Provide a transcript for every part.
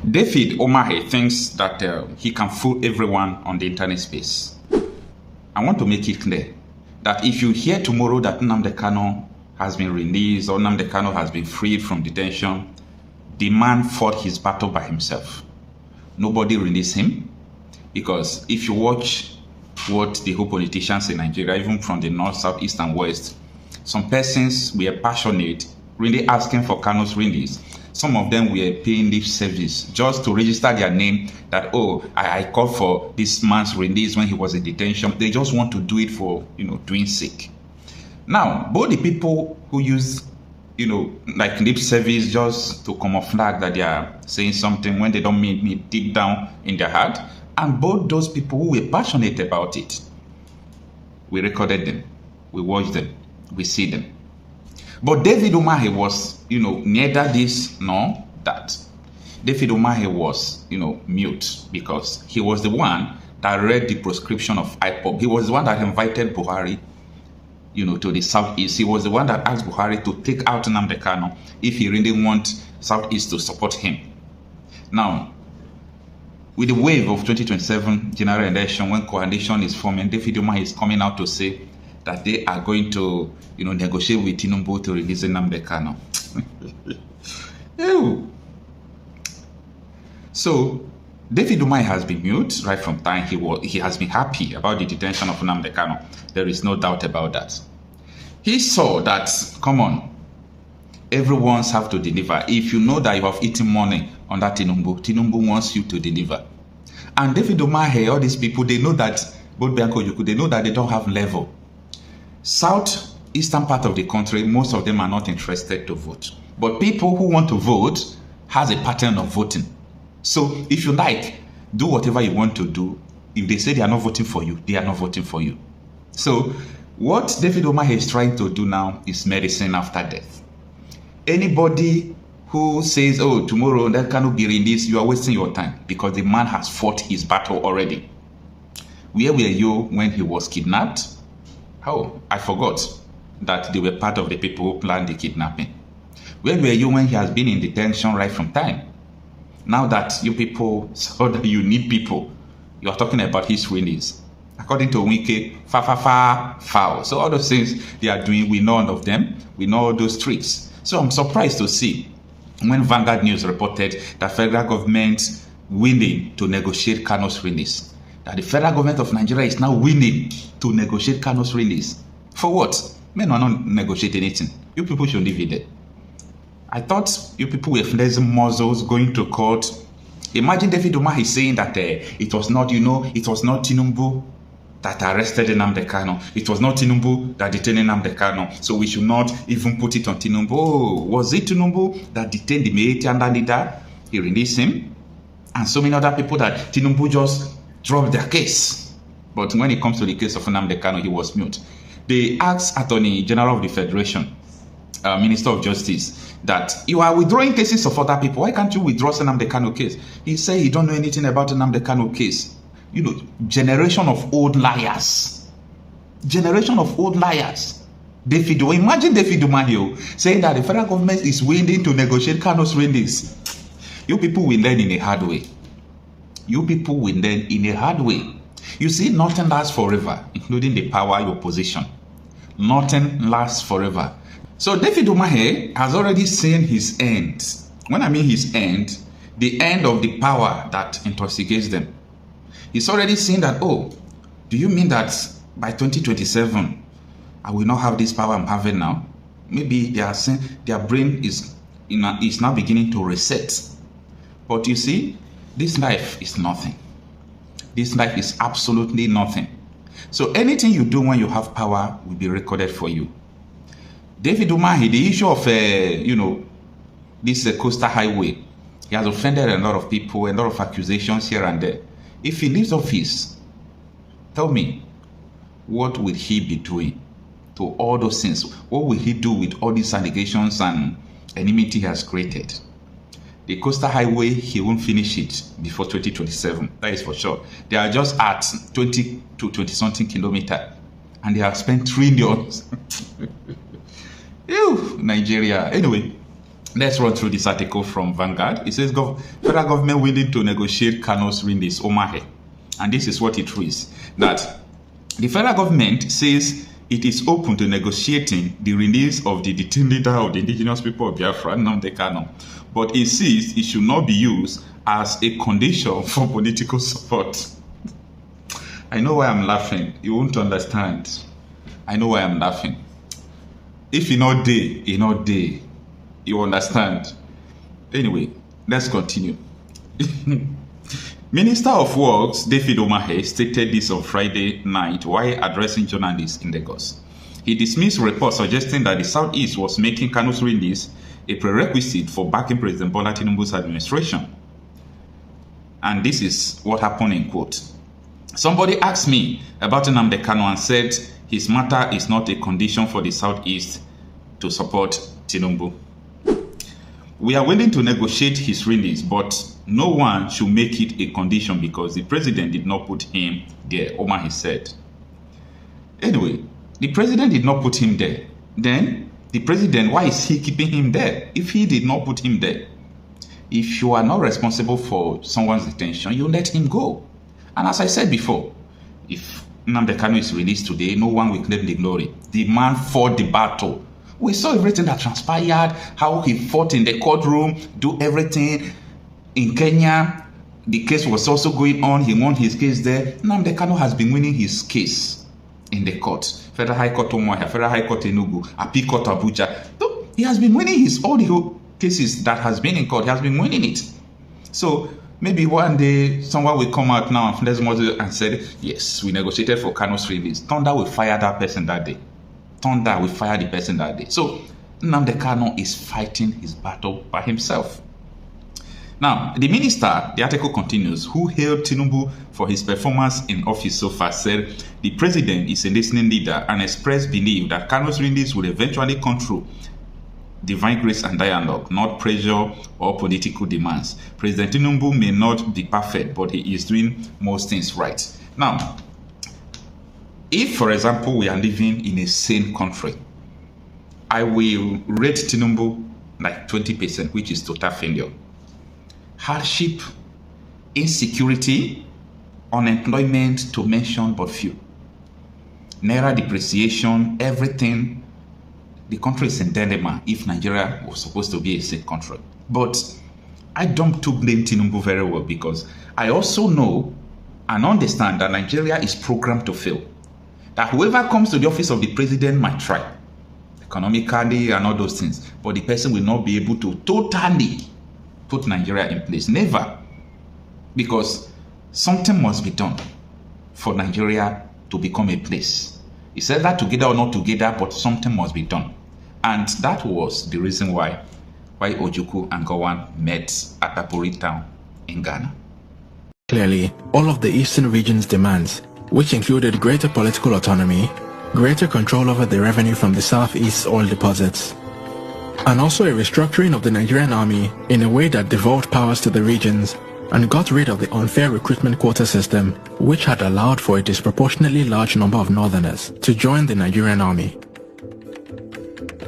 David Omahe thinks that he can fool everyone on the internet space. I want to make it clear that if you hear tomorrow that Nnamdi Kanu has been released or Nnamdi Kanu has been freed from detention, the man fought his battle by himself. Nobody released him, because if you watch what the whole politicians in Nigeria, even from the north, south, east, and west, some persons were passionate, really asking for Kanu's release. Some of them were paying lip service just to register their name that, oh, I called for this man's release when he was in detention. They just want to do it for, doing sake. Now, both the people who use, like lip service just to camouflage that they are saying something when they don't mean it deep down in their heart, and both those people who were passionate about it, we recorded them, we watched them, we see them. But David Umahi was, neither this nor that. David Umahi was, mute, because he was the one that read the prescription of IPOB. He was the one that invited Buhari, to the Southeast. He was the one that asked Buhari to take out Nnamdi Kanu if he really wants Southeast to support him. Now, with the wave of 2027 general election, when coalition is forming, David Umahi is coming out to say that they are going to, negotiate with Tinubu to release Nnamdi Kanu. So, David Umahi has been mute right from time. He has been happy about the detention of Nnamdi Kanu. There is no doubt about that. He saw that, come on, everyone's have to deliver. If you know that you have eaten money under Tinubu wants you to deliver. And David Umahi, all these people, they know that, both Bianco Yuku, they know that they don't have level. Southeastern part of the country, most of them are not interested to vote. But people who want to vote has a pattern of voting. So if you like, do whatever you want to do. If they say they are not voting for you, they are not voting for you. So what David Umahi is trying to do now is medicine after death. Anybody who says, oh, tomorrow that cannot be released, you are wasting your time, because the man has fought his battle already. Where were you when he was kidnapped? Oh, I forgot that they were part of the people who planned the kidnapping. Where were you when he has been in detention right from time? Now that you people saw that you need people, you are talking about his release. According to Wike, foul. So all those things they are doing, we know all of them. We know all those tricks. So I'm surprised to see when Vanguard News reported that federal government willing to negotiate Kanu's release. That the federal government of Nigeria is now willing to negotiate Kanu's release. For what? Men are not negotiating anything. You people should leave it there. I thought you people were flexing muscles going to court. Imagine David Umahi saying that it was not, it was not Tinubu that arrested Nnamdi Kanu. It was not Tinubu that detained Nnamdi Kanu. So we should not even put it on Tinubu. Oh, was it Tinubu that detained the Military leader? He released him. And so many other people that Tinubu just dropped their case. But when it comes to the case of Nnamdi Kanu, he was mute. They asked Attorney General of the Federation, Minister of Justice, that you are withdrawing cases of other people. Why can't you withdraw Nnamdi Kanu case? He said he don't know anything about the Nnamdi Kanu case. Generation of old liars. Generation of old liars. Imagine David Umahi saying that the federal government is willing to negotiate Kanu's release. You people will learn in a hard way. You people will learn in a hard way. You see, nothing lasts forever, including the power, your position. Nothing lasts forever. So David Umahi has already seen his end. When I mean his end, the end of the power that intoxicates them. He's already seen that, oh, do you mean that by 2027, I will not have this power I'm having now? Maybe they are saying their brain is now beginning to reset. But you see, this life is nothing. This life is absolutely nothing. So anything you do when you have power will be recorded for you. David Umahi, the issue of, this coastal highway, he has offended a lot of people, a lot of accusations here and there. If he leaves office, tell me, what will he be doing to all those things? What will he do with all these allegations and enmity he has created? The coastal highway, he won't finish it before 2027. That is for sure. They are just at 20 to 20-something kilometers. And they have spent trillions. Ew, Nigeria. Anyway, Let's run through this article from Vanguard. It says, federal government willing to negotiate Kano's release, Omahe. And this is what it reads, that the federal government says it is open to negotiating the release of the detained leader of the indigenous people of Biafra, Nnamdi Kanu, but insists it should not be used as a condition for political support. I know why I'm laughing. You won't understand. I know why I'm laughing. If you're not there, you're not there. You understand? Anyway, let's continue. Minister of Works David Omahe stated this on Friday night while addressing journalists in Lagos. He dismissed reports suggesting that the Southeast was making Kanu's release a prerequisite for backing President Bola Tinubu's administration. And this is what happened in quote. Somebody asked me about Nnamdi Kanu and said his matter is not a condition for the Southeast to support Tinubu. We are willing to negotiate his release, but no one should make it a condition because the president did not put him there, Omahe said. Anyway, the president did not put him there. Then, the president, why is he keeping him there if he did not put him there? If you are not responsible for someone's detention, you let him go. And as I said before, if Nnamdi Kanu is released today, no one will claim the glory. The man fought the battle. We saw everything that transpired, how he fought in the courtroom, do everything. In Kenya, the case was also going on. He won his case there. Nnamdi Kanu has been winning his case in the court. Federal High Court Umuahia, Federal High Court Enugu, Appeal Court Abuja. So he has been winning all the cases that has been in court. He has been winning it. So maybe one day someone will come out now and say, yes, we negotiated for Kanu's release. Thunder will fire that person that day. Thunder will fire the person that day. So Nnamdi Kanu is fighting his battle by himself. Now, the minister, the article continues, who hailed Tinubu for his performance in office so far, said the president is a listening leader and expressed belief that Kanu's release will eventually come through divine grace and dialogue, not pressure or political demands. President Tinubu may not be perfect, but he is doing most things right. Now, if, for example, we are living in a sane country, I will rate Tinubu like 20%, which is total failure. Hardship, insecurity, unemployment, to mention but few. Naira depreciation, everything. The country is in dilemma if Nigeria was supposed to be a safe country. But I don't blame Tinubu very well because I also know and understand that Nigeria is programmed to fail. That whoever comes to the office of the president might try, economically and all those things, but the person will not be able to totally put Nigeria in place. Never. Because something must be done for Nigeria to become a place. He said that together or not together, but something must be done. And that was the reason why Ojukwu and Gowon met at Apuri town in Ghana. Clearly, all of the Eastern region's demands, which included greater political autonomy, greater control over the revenue from the Southeast oil deposits, and also a restructuring of the Nigerian army in a way that devolved powers to the regions and got rid of the unfair recruitment quota system, which had allowed for a disproportionately large number of northerners to join the Nigerian army.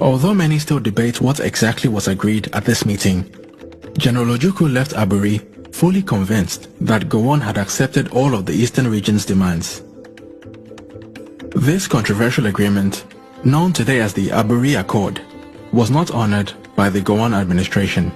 Although many still debate what exactly was agreed at this meeting, General Ojukwu left Aburi fully convinced that Gowon had accepted all of the Eastern region's demands. This controversial agreement, known today as the Aburi Accord, was not honored by the Gowon administration.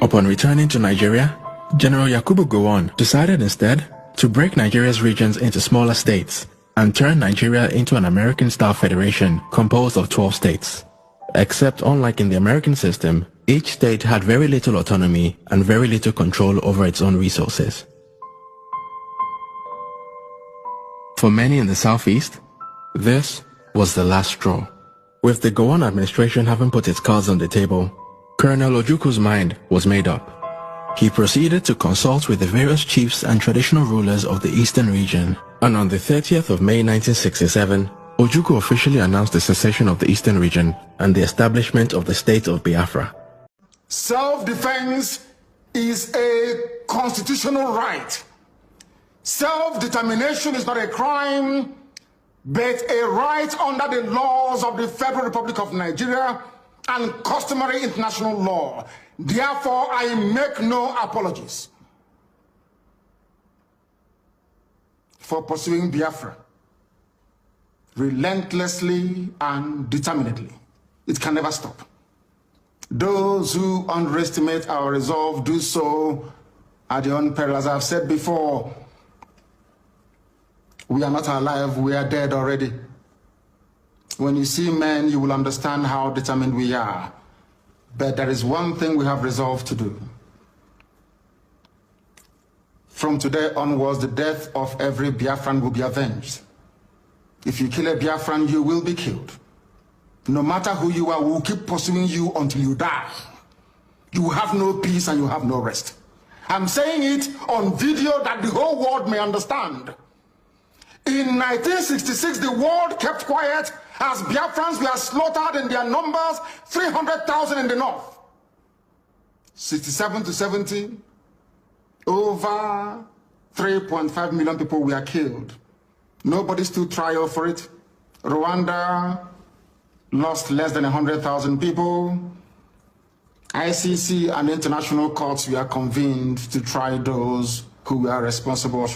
Upon returning to Nigeria, General Yakubu Gowon decided instead to break Nigeria's regions into smaller states and turn Nigeria into an American-style federation composed of 12 states. Except unlike in the American system, each state had very little autonomy and very little control over its own resources. For many in the Southeast, this was the last straw. With the Gowon administration having put its cards on the table, Colonel Ojukwu's mind was made up. He proceeded to consult with the various chiefs and traditional rulers of the Eastern region, and on the 30th of May 1967, Ojukwu officially announced the secession of the Eastern region and the establishment of the state of Biafra. Self-defense is a constitutional right. Self-determination is not a crime, but a right under the laws of the Federal Republic of Nigeria and customary international law. Therefore, I make no apologies for pursuing Biafra relentlessly and determinedly. It can never stop. Those who underestimate our resolve do so at their own peril. As I've said before, we are not alive, we are dead already. When you see men, you will understand how determined we are. But there is one thing we have resolved to do. From today onwards, the death of every Biafran will be avenged. If you kill a Biafran, you will be killed. No matter who you are, we will keep pursuing you until you die. You have no peace and you have no rest. I'm saying it on video that the whole world may understand. In 1966, the world kept quiet as Biafrans were slaughtered in their numbers, 300,000 in the north. 67 to 70, over 3.5 million people were killed. Nobody stood trial for it. Rwanda lost less than 100,000 people. ICC and international courts were convened to try those who were responsible.